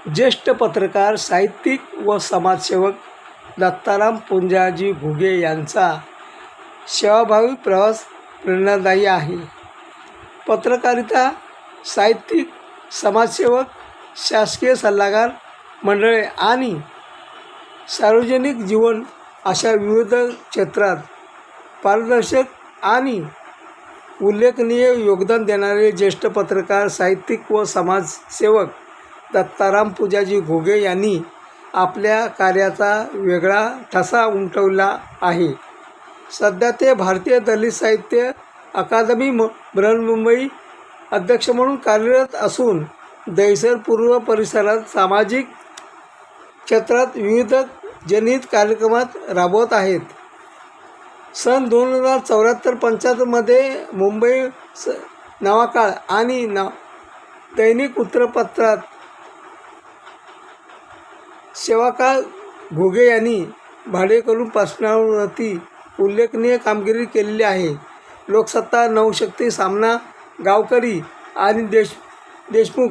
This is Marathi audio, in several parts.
ज्येष्ठ पत्रकार, साहित्यिक व समाजसेवक दत्ताराम पुंजाजी घुगे यांचा सेवाभावी प्रवास प्रेरणादायी आहे. पत्रकारिता, साहित्यिक, समाजसेवक, शासकीय सल्लागार मंडळे आणि सार्वजनिक जीवन अशा विविध क्षेत्रात पारदर्शक आणि उल्लेखनीय योगदान देणारे ज्येष्ठ पत्रकार, साहित्यिक व समाजसेवक दत्ताराम पुंजाजी घुगे यांनी आपल्या कार्याचा वेगळा ठसा उमटवला आहे. सध्या ते भारतीय दलित साहित्य अकादमी बृहन्मुंबई अध्यक्ष म्हणून कार्यरत असून दहिसर पूर्व परिसरात सामाजिक क्षेत्रात विविध जनहित कार्यक्रमात राबवत आहेत. सन 2074-75मध्ये मुंबई नवाकाळ आणि दैनिक वृत्तपत्रात सेवाकाळ घुगे यांनी भाडेकरूंपासून उल्लेखनीय कामगिरी केलेली आहे. लोकसत्ता, नवशक्ती, सामना, गावकरी आणि देशमुख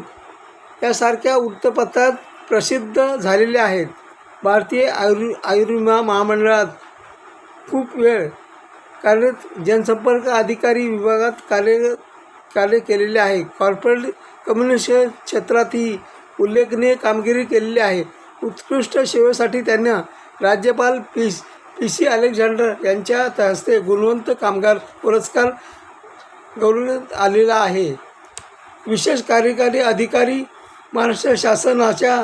यासारख्या वृत्तपत्रात प्रसिद्ध झालेले आहेत. भारतीय आयुर्विमा महामंडळात खूप वेळ कार्यरत जनसंपर्क अधिकारी विभागात कार्य केलेले आहे. कॉर्पोरेट कम्युनिकेशन क्षेत्रातही उल्लेखनीय कामगिरी केलेली आहे. उत्कृष्ट सेवेसाठी त्यांना राज्यपाल पी.सी. अलेक्झांडर यांच्या हस्ते गुणवंत कामगार पुरस्कार गौरवण्यात आलेला आहे. विशेष कार्यकारी अधिकारी, महाराष्ट्र शासनाच्या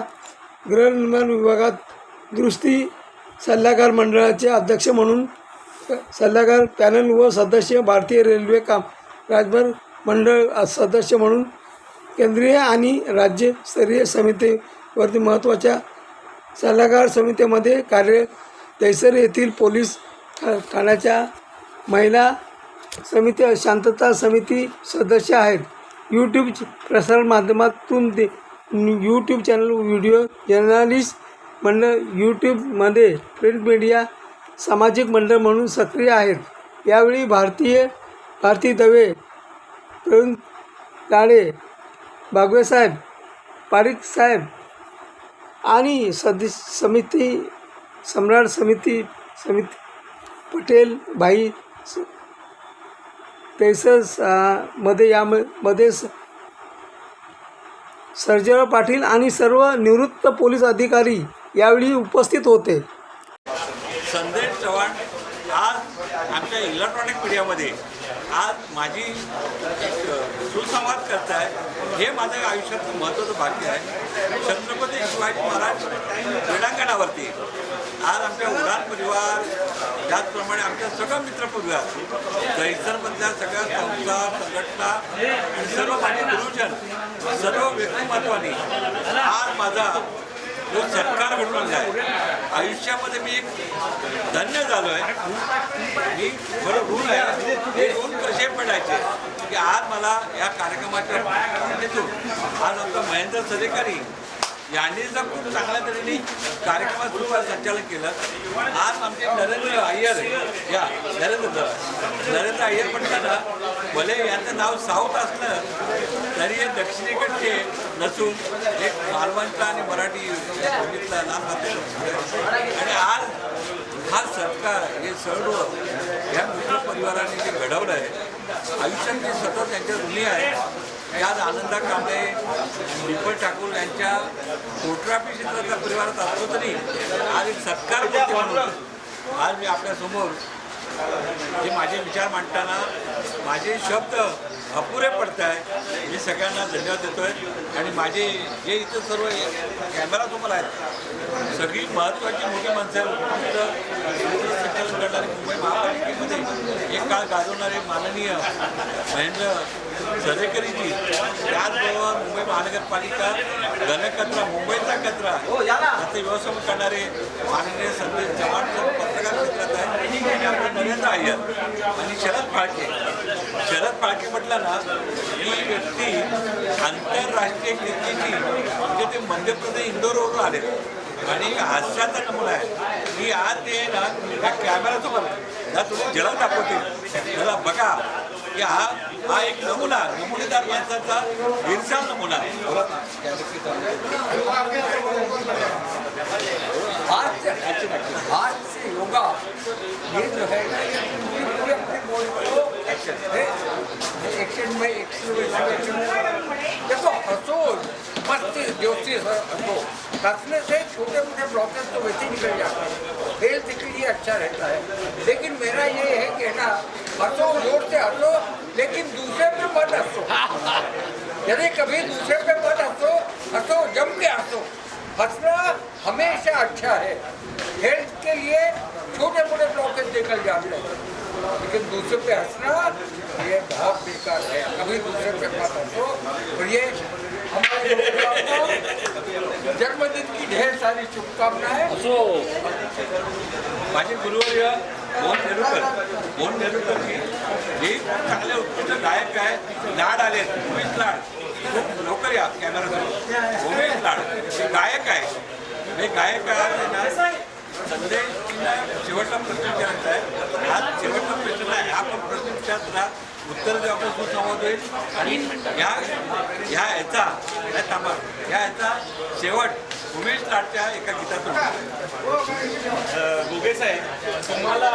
गृहनिर्माण विभागात दुरुस्ती सल्लागार मंडळाचे अध्यक्ष म्हणून सल्लागार पॅनल व सदस्य, भारतीय रेल्वे राजमार्ग मंडळ सदस्य म्हणून केंद्रीय आणि राज्यस्तरीय समितीवरती महत्त्वाच्या सल्लागार समितीमध्ये कार्य. दहिसर येथील पोलीस ठाण्याच्या महिला समिती, शांतता समिती सदस्य आहेत. यूट्यूब प्रसारण माध्यमातून ते यूट्यूब चॅनल, व्हिडिओ जर्नलिस्ट मंडळ, यूट्यूबमध्ये प्रिंट मीडिया, सामाजिक मंडळ म्हणून सक्रिय आहेत. यावेळी भारती दवे, प्रवीण लाडे, बागवेसाहेब, पारिक साहेब आणि समिती सम्राट समिती पटेल भाई यामध्ये सर्जेराव पाटील आणि सर्व निवृत्त पोलीस अधिकारी यावेळी उपस्थित होते. संदेश चव्हाण आज आमच्या इलेक्ट्रॉनिक मीडियामध्ये आज माझी एक सुसंवाद करताय, हे माझ्या आयुष्याचं महत्त्वाचं भाग्य आहे. छत्रपती शिवाजी महाराज क्रीडांगणावरती आज आमच्या उडान परिवार, त्याचप्रमाणे आमच्या सगळं मित्रपरिवार, दहिसरमधल्या सगळ्या संस्था, संघटना आणि सर्व माझे गुरुजन, सर्व व्यक्तिमत्वांनी आज माझा जो सत्कार घडवला आहे. आयुष्यामध्ये मी एक धन्य झालो आहे. मी बरं ऋण आहे, हे ऋण कसे पडायचे की आज मला या कार्यक्रमाच्या माध्यमातून आज आमचा महेंद्र सरेकरी यांनी जर खूप चांगल्या तऱ्हेने कार्यक्रमात संचालन केलं. आज आमचे नरेंद्र अय्यर म्हणताना भले यांचं नाव साऊथ असलं तरी हे दक्षिणेकडचे नसून एक मालवणचा आणि मराठी बोलीतला नाम आणि आज हा सरकार हे सर्व या मित्र परिवाराने जे घडवलं आहे, आयुष्यात मी सतत त्यांच्या ऋणी आहे. यात आनंदा कांबळे, दीपक ठाकूर यांच्या कोटरापी क्षेत्राच्या परिवारात असतो तरी आज एक सत्कार करते म्हणून आज मी आपल्यासमोर हे माझे विचार मांडताना माझे शब्द अपुरे पडत आहे. मी सगळ्यांना धन्यवाद देतो आहे. आणि माझे जे इथं सर्व कॅमेरा तुम्हाला आहेत, सगळी महत्त्वाची मोठी माणसं संचालन करणारे मुंबई महापालिकेमध्ये एक काळ गाजवणारे माननीय महेंद्र सरेकरीजी, त्याचबरोबर मुंबई महानगरपालिका घनकचरा, मुंबईचा कचरा याचे व्यवस्थापन करणारे माननीय संदेश चव्हाण पत्रकार क्षेत्रात आहे, आणि आपले नरेंद्र अय्यर आणि शरद फाळके म्हटलं ना, ही व्यक्ती आंतरराष्ट्रीय कीर्तीची, म्हणजे ते मध्य प्रदेश इंदोरवरून आले आणि हास्याचा नमुना आहे की आज ते ना त्या कॅमेरासोबत ना तुम्ही जलद दाखवतील, त्याला बघा की हा एक नमुनेदार माणसाचा ईर्षा नमुना आहे. आज से योगा ये जो है ना ये पूरी अपने बॉडी को एक्शन में देखो हंसो मस्ती जोशी हंसो हंसने से छोटे मोटे ब्लॉकेज तो वैसे ही निकल जाते हैं, हेल्थ के लिए अच्छा रहता है। लेकिन मेरा ये है कि ना हंसो जोर से हंसो लेकिन दूसरे पे मत हंसो। यदि कभी दूसरे पे मत हंसो, हंसो जम के हंसो। हंसना हमेशा अच्छा है, हेल्थ के लिए छोटे मोटे ब्लॉकेज निकल जाते हैं, लेकिन दूसरे पे हंसना ये बहुत बेकार है। कभी दूसरे पे मत हंसो। और ये हमारे जन्मदिन की ढेर सारी शुभकामनाएं। माझे गुरुवर्य मोहन नेरुरकरजी हे चांगले उत्कृष्ट गायक आहे. लाड आले उमेश लाड, खूप लवकर या कॅमेरासमोर. उमेश लाड हे गायक आहे. हे गायक आहे ना, संदेशला शेवटचा प्रश्न विचारायचा आहे. आज शेवटचा प्रश्न आहे. हा पण प्रश्न विचारताना उत्तर जे आपण सुसंवाद होईल आणि ह्याचा शेवट उमेश लाडच्या एका गीतातून. गुगे साहेब, तुम्हाला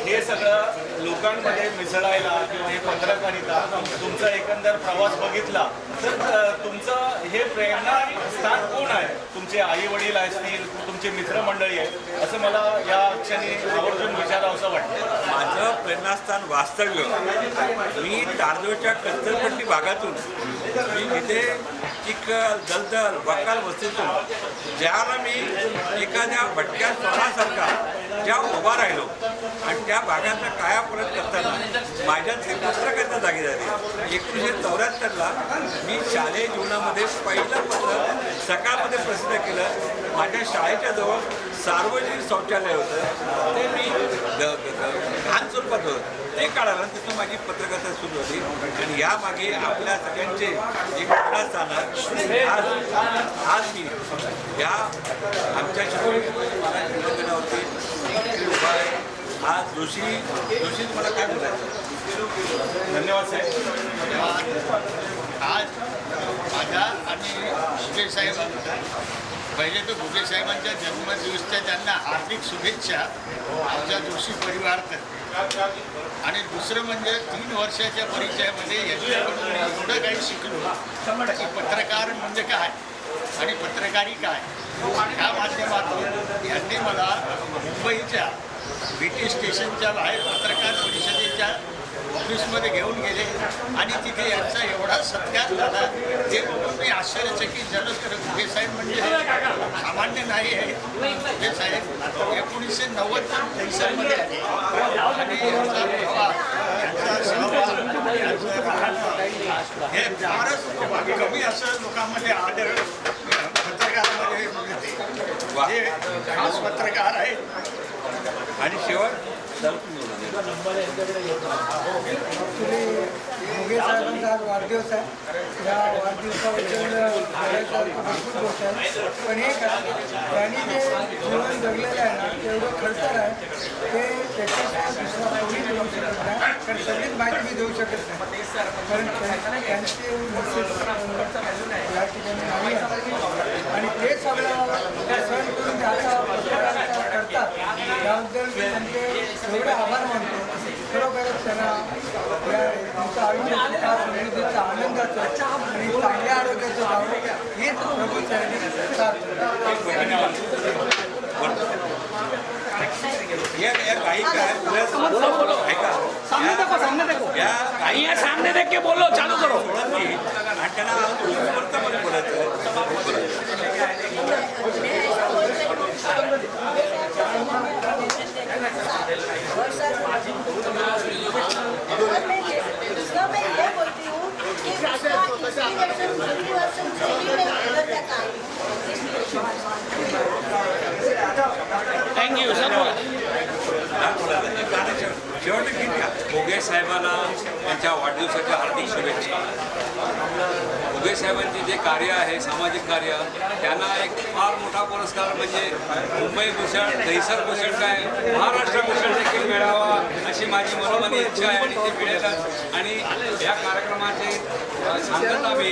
हे सगळं लोकांमध्ये मिसळायला किंवा हे पत्रकारिता तुमचा एकंदर प्रवास बघितला तर तुमचं हे प्रेरणा स्थान कोण आहे? तुमचे आई वडील असतील, तुमचे मित्रमंडळी आहे, असं मला या क्षणी आवर्जून विचारावं असं वाटतं. माझं प्रेरणास्थान वास्तव्य मी तारजोळच्या कच्चरपट्टी भागातून मी तिथे चिखल दलदल वकाल वस्तीतून ज्याला मी एखाद्या भटक्या सोनासारखा ज्या उभा राहिलो आणि त्या भागाचा कायापलट करताना माझ्यात हे पत्रकारिता जागी झाली. 1974ला मी शालेय जीवनामध्ये पहिलं पत्र सकाळमध्ये प्रसिद्ध केलं. माझ्या शाळेच्या जवळ सार्वजनिक शौचालय होतं, ते मी लहान स्वरूपात होतं. ते काढायला तिथून माझी पत्रकारिता सुरू होती. आणि यामागे आपल्या सगळ्यांचे एक प्रेरणास्थान आज मी या आमच्या शिवगणावरती उभा आहे. आज जोशी तुम्हाला काय बोलायचं? धन्यवाद साहेब. आज माझा आणि घुगे साहेबांचा पहिले तर घुगे साहेबांच्या जन्मदिवसच्या त्यांना हार्दिक शुभेच्छा आमच्या जोशी परिवारातर्फे. आणि दुसरं म्हणजे 3 वर्षाच्या परिचयामध्ये याच्याकडून मी एवढं काही शिकलो की पत्रकार म्हणजे काय आणि पत्रकारी काय ह्या माध्यमातून यांनी मला मुंबईच्या BT स्टेशनच्या बाहेर पत्रकार परिषदेच्या ऑफिसमध्ये घेऊन गेले आणि तिथे यांचा एवढा सत्कार झाला ते बघून मी आश्चर्यचकित झालो. तर घुगे साहेब म्हणजे सामान्य नाही आहे. घुगे साहेब 1990च्या पैशांमध्ये आले आणि यांचा प्रवास, यांचा सहभाग, यांचं राहणं हे फारच कमी असं लोकांमध्ये आदर पत्रकारामध्ये मिळते. हे खास पत्रकार आहे. आणि शेवट घुगे साहेबांचा आज वाढदिवस आहे. या वाढदिवसाबद्दल बोलायचं भरपूर गोष्ट आहे, पण एक त्यांनी जे जीवन जगलेलं आहे ना ते एवढं खडतर आहे ते त्याच्याशिवाय दुसरा कोणी देऊ शकत नाही. कारण सगळीच माहिती मी देऊ शकत नाही, कारण त्यांचे या ठिकाणी नाही आहे. आणि ते सगळं सहन करून आता पत्रकारिता करतात त्याबद्दल मी त्यांचे एवढे आभार मानतो. खरोखरच त्यांना या तुमचं आयुष्य सुखा समृद्धीचा आनंदाचं आणि चांगल्या आरोग्याचं जावं हेच प्रभूंसाठी सामने देख के बोलो, चालू करो. आणि त्यांना मैं ये बोलती हूँ कि उसका इंस्पिरेशन मोटिवेशन सही में अंदर तक आई. Thank you sir. शेवट गीत घ्या. घुगे साहेबांना त्यांच्या वाढदिवसाच्या हार्दिक शुभेच्छा. घुगे साहेबांचे जे कार्य आहे सामाजिक कार्य त्यांना एक फार मोठा पुरस्कार म्हणजे मुंबई भूषण दहिसर भूषण काय महाराष्ट्र भूषण देखील मिळावा अशी माझी मनोमनी इच्छा आहे आणि ते मिळेलच. आणि या कार्यक्रमाचे सांगता मी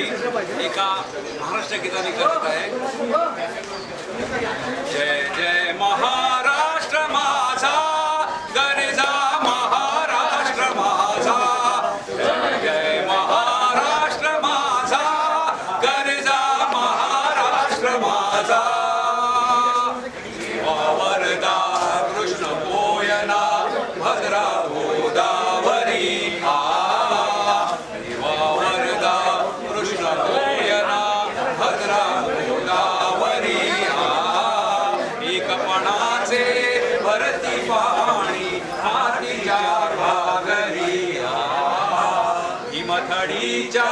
एका महाराष्ट्र गीताने करत आहे. जय जय महाराष्ट्र माझा गरजा महाराष्ट्र माझा जय जय महाराष्ट्र माझा गरजा महाराष्ट्र माझा वरदा कृष्ण कोयना भद्रा गोदावरी वरदा कृष्ण कोयना भद्रा गोदावरी एकपणाचे भरती पाणी हातीच्या घागरी हिमथडीच्या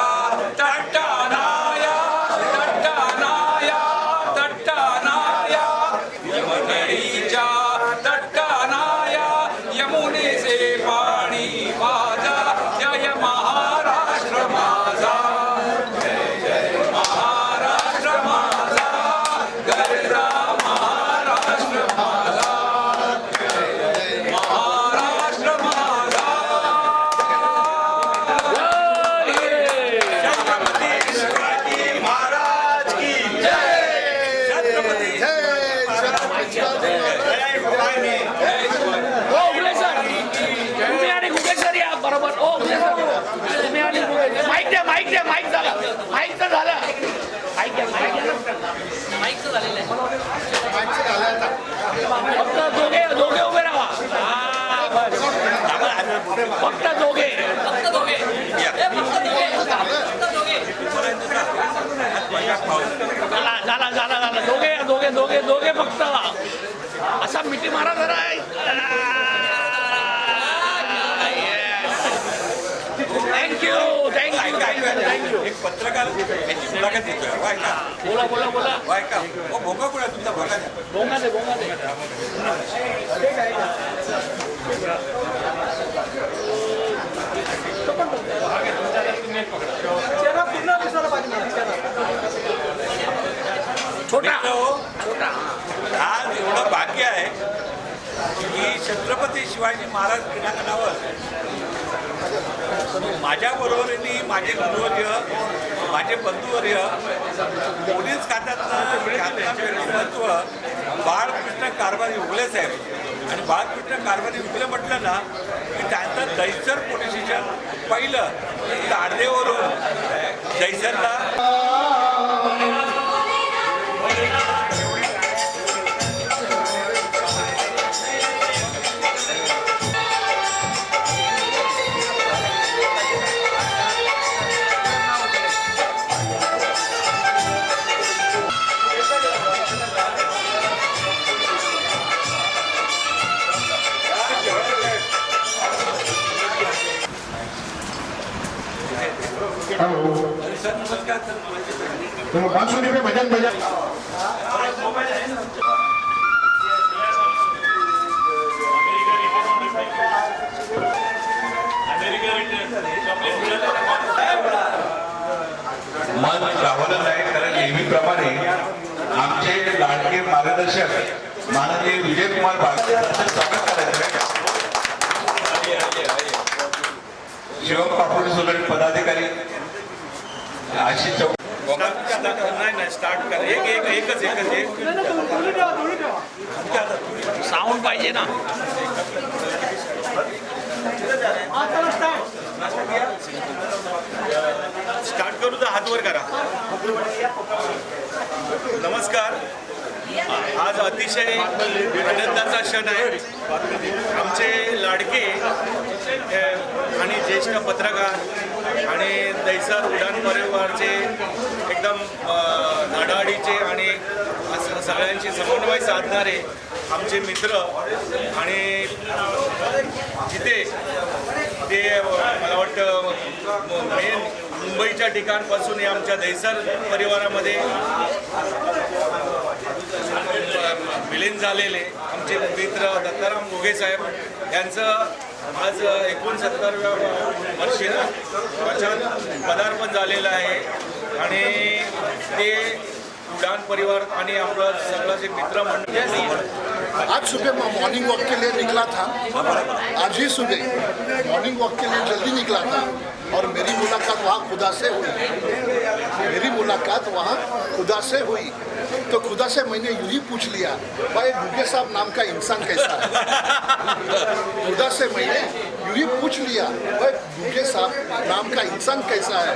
तट्टानाया तट्टानाया तट्टानाया हिमथडीच्या तट्टानाया यमुनेचे पाणी माझा जय महाराष्ट्र माझा जय जय महाराष्ट्र माझा गरजा महाराष्ट्र माझा जय जय महाराष्ट्र माझा. छत्रपती शिवाजी महाराज की जय. छत्रपती हो उगले सर तुम्ही आणि घुगे सर या बरोबर. हो उगले सर तुम्ही आणि माईक द्या माईक द्या माईक झालं माईकचं झालं माईक द्या माईकचं झालेलं आहे फक्त दोघे दोघे उभे राहा. हा बस फक्त दोघे फक्त दोघे झाला झाला झाला झाला दोघे दोघे दोघे दोघे फक्त असा मिठी मारा जरा. Thank you thank you thank you. एक पत्रकार याची मुलाखत देतोय. वायका बोला बोला बोला वायका हो भोगा कुठे तुमचा भोगा द्या. बोंगा दे बोंगा दे. छोटा छोटा आज एवढं भाग्य आहे की छत्रपती शिवाजी महाराज क्रीडांगणावर माझ्या बरोबरीने माझे गुरुवर्य माझे बंधुवर्य पोलीस खात्यातलं व्यक्तिमत्व बाळकृष्ण कारभारी उगले साहेब. आणि बाळकृष्ण कारभारी उगले म्हटलं ना की त्यांचं दहिसर पोलीस स्टेशन पहिलं ताडदेवरून दहिसरला सर नमस्कार सर. तो बांसुरी पे भजन भजन मन गावलं नाही कारण नेहमीप्रमाणे आमचे लाडके मार्गदर्शक माननीय विजयकुमार बागडे यांचं स्वागत करायचं. शिवम पापड सोलर पदाधिकारी आशिष चौक. नाही स्टार्ट कर. एकच साऊंड पाहिजे ना. स्टार्ट करू तर हात वर करा. नमस्कार. आज अतिशय आनंदाचा क्षण आहे. आमचे लाडके आणि ज्येष्ठ पत्रकार आणि दहिसर उडान परिवारचे एकदम धडाडीचे आणि सगळ्यांशी समन्वय साधणारे आमचे मित्र आणि जिथे ते मला वाटतं मेन मुंबईच्या ठिकाणपासून हे आमच्या दहिसर परिवारामध्ये विलीन झालेले आमचे मित्र दत्ताराम घुगे साहेब यांचं आज 69व्या वर्षी पदार्पण झालेलं आहे. आणि ते उडान परिवार आणि आपलं सगळं जे मित्रमंडळ आज सुबह मॉर्निंग वॉक के लिए निकला था, आज ही सुबह मॉर्निंग वॉक के लिए जल्दी निकला था और मेरी मुलाकात वहाँ खुदा से हुई। मेरी मुलाकात वहाँ खुदा से हुई तो खुदा से मैंने यूं ही पूछ लिया, भाई भूखे साहब नाम का इंसान कैसा है। खुदा से मैंने यूं ही पूछ लिया, भाई भूखे साहब नाम का इंसान कैसा है।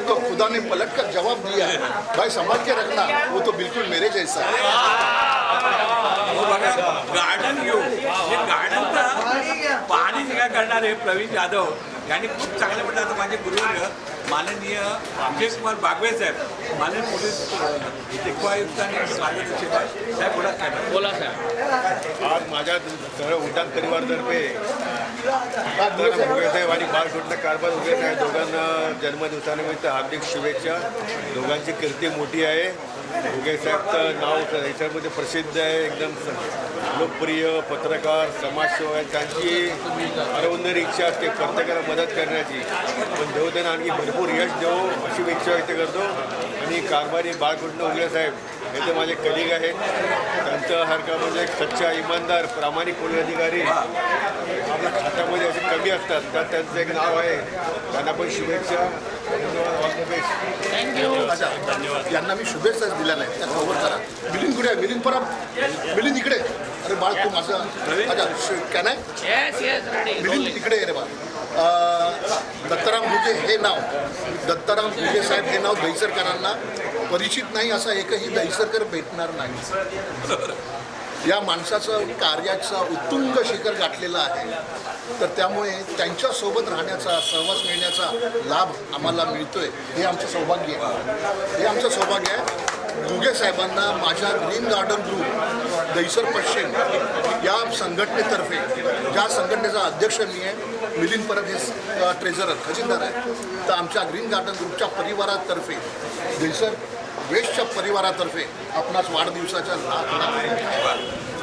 तो खुदा ने पलट कर जवाब दिया, भाई संभाल के रखना, वो तो बिल्कुल मेरे जैसा है। बघा गार्डन घेऊ हे गार्डनचं पाणी काय करणारे प्रवीण जाधव यांनी खूप चांगल्या प्रकारे आता माझे गुरुवर्य माननीय विजय कुमार बागवे साहेब, माननीय पोलीस देखभाल आयुक्त आणि मार्गदर्शक साहेब बोला काय बोला साहेब. आज माझ्या सर्व उड्डाण परिवारातर्फे साहेब आणि बाळकृष्ण कारभार उगे साहेब दोघांना जन्मदिवसानिमित्त हार्दिक शुभेच्छा. दोघांची कीर्ती मोठी आहे. उगे साहेबचं नाव याच्यामध्ये प्रसिद्ध आहे, एकदम लोकप्रिय पत्रकार, समाजसेवक. त्यांची अरवंदर इच्छा असते प्रत्येकाला मदत करण्याची, पण देव त्यांना आणखी भरपूर यश देऊ अशी मी इच्छा व्यक्त करतो. आणि कारभारी बाळकृष्ण उगे साहेब हे तर माझे कलिग आहेत. त्यांच्यासारखा म्हणजे एक सच्चा इमानदार प्रामाणिक पोलीस अधिकारी आपल्या खात्यामध्ये असे कमी असतात, तर त्यांचं एक नाव आहे. त्यांना पण शुभेच्छा. धन्यवाद. All the best. थँक्यू. अच्छा, यांना मी शुभेच्छाच दिल्या नाहीत, त्या कव्हर करा. मिलिंद कुठे आहे? मिलिंद परब, मिलिंद इकडे. अरे बाळ तू माझं अच्छा कॅन आहे? Yes yes ready. मिलिंद इकडे आहे रे बाळ. दत्ताराम घुगे हे नाव, दत्ताराम घुगे साहेब हे नाव दहिसरकरांना परिचित नाही असा एकही दहिसरकर भेटणार नाही. या माणसाचं कार्याचं उत्तुंग शिखर गाठलेलं आहे, तर त्यामुळे त्यांच्यासोबत राहण्याचा, सहवास मिळण्याचा लाभ आम्हाला मिळतोय, हे आमचं सौभाग्य आहे. हे आमचं सौभाग्य आहे. घुगे साहेबांना माझ्या ग्रीन गार्डन ग्रुप दहिसर पश्चिम या संघटनेतर्फे, ज्या संघटनेचा अध्यक्ष मी आहे, मिलिंद परब हे ट्रेझरर खजिनदार आहे, तर आमच्या ग्रीन गार्डन ग्रुपच्या परिवारातर्फे, दहिसर वेस्टच्या परिवारातर्फे आपणास वाढदिवसाच्या लाख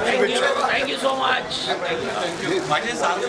शुभेच्छा. Thank you so much. माझे सांग